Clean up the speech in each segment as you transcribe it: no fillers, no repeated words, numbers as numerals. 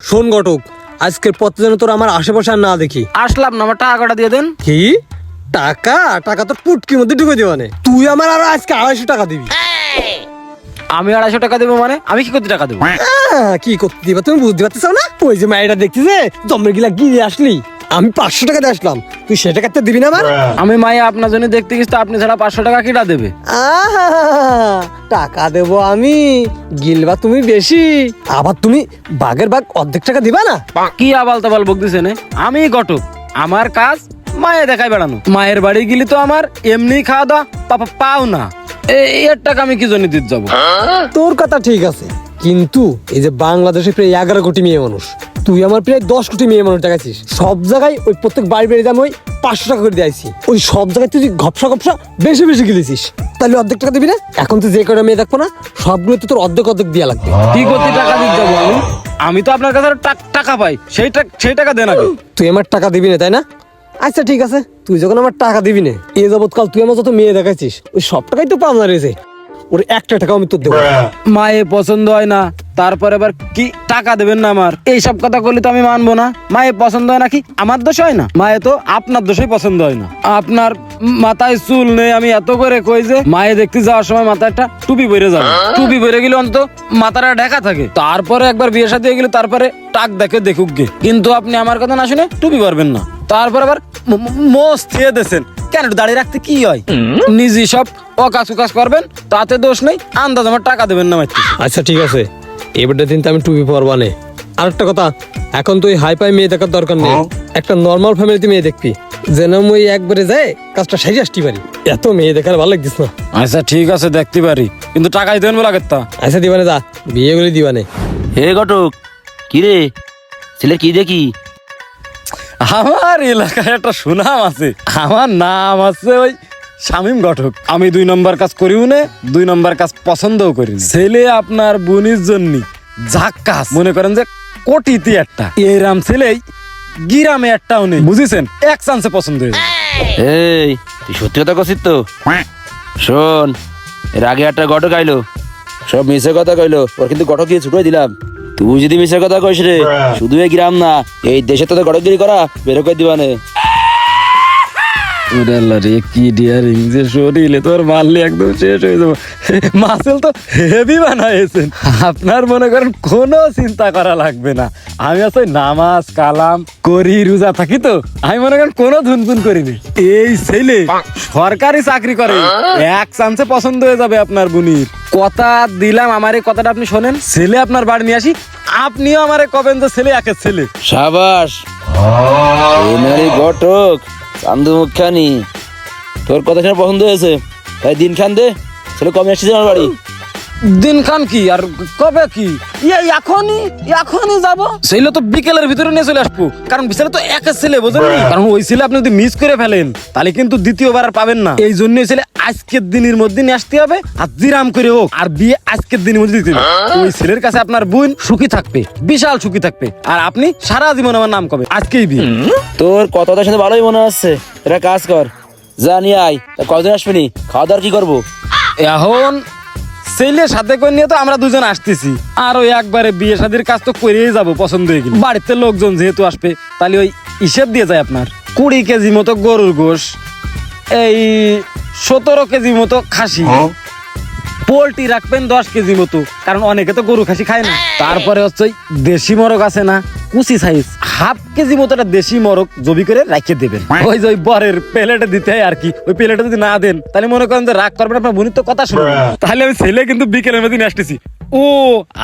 শোন ঘটক, আজকের পর যেন তোর আমার আশেপাশে আর না দেখি। আসলাম না, আমার টাকাটা দিয়ে দেন। কি টাকা? টাকা তো পুটকির মধ্যে ঢুকে দেওয়ানে। তুই আমার আরো আজকে 250 টাকা দিবি। আমি 250 টাকা দেবো মানে? আমি কি করতে টাকা দেবো? কি করতে দিবা তুমি বুঝতে পারতেছ না? ওই যে মায়েরা দেখছি যে জমের গিলা গিয়ে আসলি, আমি 500 টাকা দিয়ে আসলাম, তুই সে টাকা তো দিবি না আমার? আমি মায়ে আপনার জন্য দেখতে গেছি, আপনি ছাড়া 500 টাকা কিটা দেবে? টাকা দেবো আমি, গিলবা তুমি বেশি, আবার তুমি বাঘের বাঘ অর্ধেক টাকা দিবা না? কি আবাল তাবাল বকতেছেন? আমি ঘটক, আমার কাজ মায়ে দেখাই বেড়ানো। মায়ের বাড়ি গেলি তো আমার এমনি খাওয়া দাওয়া পাও না, এর টাকা আমি কি জন্য দিতে যাবো? তোর কথা ঠিক আছে, কিন্তু এই যে বাংলাদেশে প্রায় 11 কোটি মেয়ে মানুষ, তুই আমার প্রায় 10 কোটি মেয়ে মানুষ দেখাচ্ছিস। সব জায়গায় ওই প্রত্যেক বাড়ি বেড়ে যাম ওই 500 টাকা করে দিয়েছি। ওই সব জায়গায় তুই ঘপসা ঘপসা বেশি বেশি গিলেছিস, তাহলে অর্ধেক টাকা দিবি না? এখন তুই যে কটা মেয়ে দেখবো না, সবগুলো তো তোর অর্ধেক অর্ধেক দেওয়া লাগবে। কি করতে টাকা দিতে যাবো আমি? আমি তো আপনার কাছে টাকা পাই, সেই টাকা দেন আগে। তুই আমার টাকা দিবি না তাই না? আচ্ছা ঠিক আছে, তুই যখন আমার টাকা দিবি না, এ যাবৎকাল তুই আমার যত মেয়ে দেখাচ্ছিস ওই সব টাকাই তো পাওনা রয়েছে, ওর একটা টাকা আমি তোর দেবো। মায়ে পছন্দ হয় না, তারপর আবার কি টাকা দেবেন না আমার? এইসব কথা বললে তো আমি মানবো না। মায়ে পছন্দ হয় নাকি আমার দোষ হয় না? মায়ে তো আপনার দোষই পছন্দ হয় না। আপনার মাথায় চুল নেই, আমি এত করে কই যে মায়ে দেখতে যাওয়ার সময় মাথায় একটা টুপি পরে যাবে, টুপি পরে গেলে অন্তত মাথাটা ঢাকা থাকে। তারপরে একবার বিয়ে শাদী হয়ে গেলে তারপরে টাক দেখে দেখুক গে, কিন্তু আপনি আমার কথা না শুনে টুপি পারবেন না, তারপর আবার মোষ থিয়ে দেন। কেন দাঁড়িয়ে রাখতে কি হয়? নিজে সব অকাজ উকাজ করবেন, তাতে দোষ নেই, আন্দাজ আমার টাকা দেবেন না মাইতে। আচ্ছা ঠিক আছে, এবারটা দিন তো আমি টুপি পরবা নে। আরেকটা কথা, এখন তুই হাই ফাই মেয়ে দেখার দরকার নেই, একটা নর্মাল ফ্যামিলিতে মেয়ে দেখবি, যেন ওই একবারে যায় কাজটা সাইজে আসতে পারি। এত মেয়ে দেখার ভালো লাগছিস না। আচ্ছা ঠিক আছে, দেখতে পারি, কিন্তু টাকাই দেবেন বলে আগের তা। আচ্ছা দিবানে, যা বিয়ে করে দিবানে। হে ঘটক, কি রে ছেলে কি দেখি? আমার এলাকায় একটা সুনাম আছে, আমার নাম আছে ওই শামীম ঘটক। আমি 2 নম্বর কাজ করিও না, 2 নম্বর কাজ পছন্দও করি না। ছেলে আপনার বোনের জন্য ঝাক্কাস, মনে করেন যে কোটিতে একটা, এরাম ছেলেই গিরামে একটাও নেই, বুঝেছেন? এক চান্সে পছন্দ হয়ে যায়। এই তুই সত্যি কথা কছিস তো? শোন, এর আগে একটা ঘটক আইলো, সব মিশে কথা কইলো, ওর কিন্তু ঘটক দিয়ে ছুটে দিলাম। তুই যদি মিশে কথা কইস রে, শুধু এই গ্রাম না এই দেশে তোদের ঘটকগিরি করা বেরো করে দিবানে। কি ডিয়ারিং যে শরীরে তোর মারলে একদম শেষ হয়ে যাবো। মাসেল তো হেভি বানাইছেন, আপনার মনে করেন কোনো চিন্তা করা লাগবে না। আমি আসলে নামাজ কালাম করি, রোজা থাকি, তো আমি মনে করেন কোনো ধুনপুন করিনি। এই ছেলে সরকারি চাকরি করে, এক চান্সে পছন্দ হয়ে যাবে আপনার বুনির। কথা দিলাম, আমার এই কথাটা আপনি শোনেন, ছেলে আপনার বাড়ি নিয়ে আসি, আপনিও আমারে কবেন যে ছেলে একের ছেলে। সাবাস, এই নারী ঘটক চান্দু মুখানি, তোর কথা শুনে পছন্দ হয়েছে, তাই দিন খান দে, ছেলে কমে আসছিস আমার বাড়ি। দিন খান কি আর কবে কি? এখনই যাবো। ছেলে তো বিকেলের ভিতরে নিয়ে চলে আসবো, কারণ ছেলে তো একের ছেলে, বুঝলেন? কারণ ওই ছেলে আপনি যদি মিস করে ফেলেন তাহলে কিন্তু দ্বিতীয়বার আর পাবেন না। এই জন্য ছেলে আজকের দিনের মধ্যে নিয়ে আসতে হবে, আর জিরাম করে হোক, আর বিয়ে আজকের দিনের মধ্যে দিতে হবে। ওই ছেলের কাছে আপনার বোন সুখী থাকবে, বিশাল সুখী থাকবে, আর আপনি সারা জীবন আমার নাম কবে। আজকেই বিয়ে। তোর কথাটার সাথে ভালোই মনে হচ্ছে, এটা কাজ কর, জানি আয়, কদিন আসবি, খাওয়া দাওয়ার কি করবো? এখন ছেলের সাথে করে নিয়ে তো আমরা দুজন আসতেছি, আর ওই একবারে বিয়ে শাদীর কাজ তো করেই যাবো পছন্দ হয়ে গেলে। বাড়িতে লোকজন যেহেতু আসবে, তাহলে ওই হিসেব দিয়ে যায় আপনার 20 কেজি মতো গরুর গোশ, এই 17 কেজি মতো খাসি, পোল্ট্রি রাখবেন 10 কেজি মতো, কারণ অনেকে তো গরু খাসি খায় না। তারপরে হচ্ছে ওই দেশি মোরগ আছে না, কুচি সাইজ, ½ কেজি মতো একটা দেশি মোরগ জবি করে রাখে দেবেন। ওই যে ওই বরের প্লেটে দিতে হয় আর কি, ওই প্লেটে যদি না দেন তাহলে মনে করেন যে রাগ করবেন, আপনার বোনের তো কথা শুনবেন। তাহলে আমি ছেলে কিন্তু বিকেলের মধ্যে নিয়ে আসতেছি। ও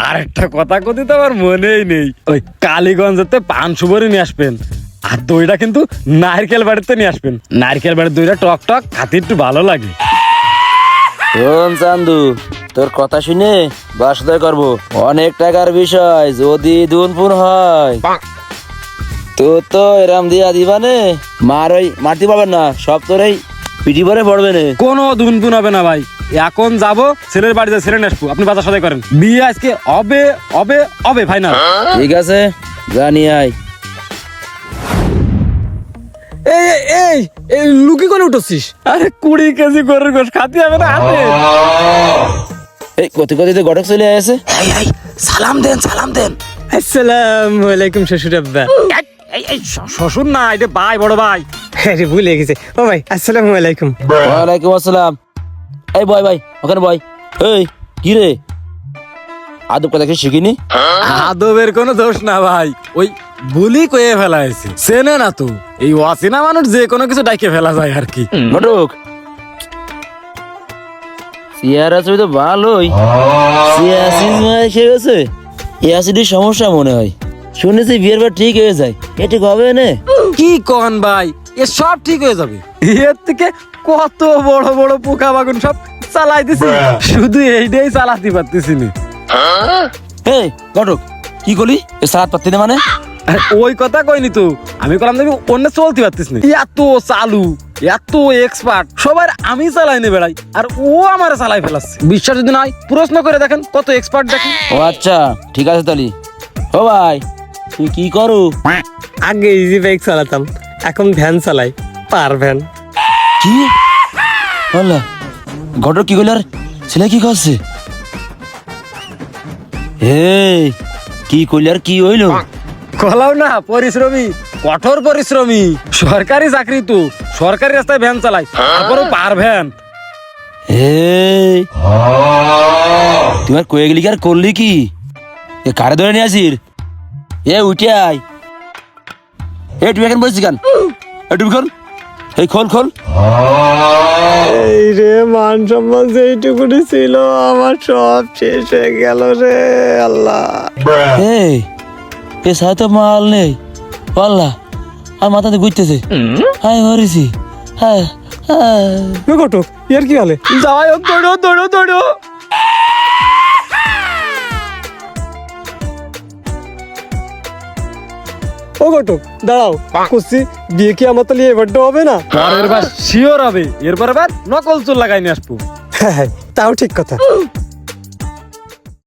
আর একটা কথা কথি তো আমার মনেই নেই, ওই কালীগঞ্জেতে পান সুবরি নিয়ে আসবেন, আর দইটা কিন্তু নারকেল বাড়িতে নিয়ে আসবেন। নারকেল বাড়ির দইটা টক টক খাতে একটু ভালো লাগে। শোন চান্দু, তোর কথা শুনে বাসদয় করবো, অনেক টাকার বিষয়, যদি দুনপুন হয় তোর তো এরাম দিয়া দিবানে, মার ওই মারতে পারবেন না, সব তোর এই পিটি পরে পড়বে না। কোনো ধুনপুন হবে না ভাই, এখন যাবো ছেলের বাড়িতে, ছেলে নিয়ে আসবো, আপনি বাজার সদাই করেন, বিয়ে আজকে হবে হবে হবে ফাইনাল। ঠিক আছে, জানি আয়। এই এই এই লুকি করে উঠছিস? আরে 20 কেজি গরুর গোশ খাতে হবে না হাতে। এই কত কত ঘটক চলে আসে, সালাম দেন, সালাম দেন। আসসালামু আলাইকুম শ্বশুর আব্বা। এই শ্বশুর না, এটা ভাই, বড় ভাই। আরে ভুলে গেছে। ও ভাই আসসালামু আলাইকুম। ওয়ালাইকুম আসসালাম। এই বয় ভাই, ওখানে বয়। এই কি রে, আদব কথা কি শিখিনি? আদবের কোনো দোষ না ভাই, ওই বুলি কয়ে ফেলা হয়েছে। চেনে না তো, এই অচেনা মানুষ যে কোনো কিছু ডাইকে ফেলা যায় আর কি। ঘটক, চেয়ারা ছবি তো ভালোই, সিয়াসিস এসে গেছে। অ্যাসিডের সমস্যা মনে হয়, শুনেছি বিয়ের পর ঠিক হয়ে যায়। এ ঠিক হবে না? কি কন ভাই, এ সব ঠিক হয়ে যাবে। এর থেকে কত বড় বড় পোকা বাগুন সব চালাই দিছি, শুধু এইটাই চালাতে পারতেছি না। এই ঘটক, কি করলি? এ সারাত পাত্তি না মানে? আর ওই কথা কইনি তো, আমি বললাম তুমি অন্য চলতে পারতিস না। এত চালু, এত এক্সপার্ট, সবার আমি চালাই নে বেড়াই, আর ও আমার চালাই ফেলাচ্ছে। বিশ্বাস যদি নয় প্রশ্ন করে দেখেন, কত এক্সপার্ট দেখেন। ও আচ্ছা, ঠিক আছে তাহলে। ও ভাই, তুই কি করু? আগে ইজি বাইক চালাতাম, এখন ভ্যান চালাই, পার ভ্যান। কি বললা? ঘটক কি করল? আর ছেলে কি করছে? এই কি করলি আর কি হইলো? কলাও না, পরিশ্রমী, কঠোর পরিশ্রমী। সরকারি চাকরি তো, সরকারি রাস্তায় ভ্যান চালাই, তারপরে পার ভ্যান। এই তোমার কয়ে গেলি কি আর করলি কি? এ কারে ধরে নিয়ে আসির? এ উঠে আয়। এ তুমি এখন বসেছি কেন? তুমি খোল, এই খোল খোল। এই রে, মান সম্মান যেইটুকুনি ছিল আমার সব শেষ হয়ে গেল রে আল্লাহ। এই এ সাথে তো মাল নেই, পাল্লা আর মাথাতে ঘুরতেছে। হাই মরেছি। হ্যাঁ হ্যাঁ। ঘটক ইয়ার কি হলে? যাই হোক, দৌড়ো দৌড়ো দৌড়ো। ও ঘটক দাঁড়াও, করছি বিয়ে কি আমার তাহলে এবারটা হবে না? পরের বার শিওর হবে, এরপর বার নকল চুল লাগাই নিয়ে আসবো। হ্যাঁ হ্যাঁ, তাও ঠিক কথা।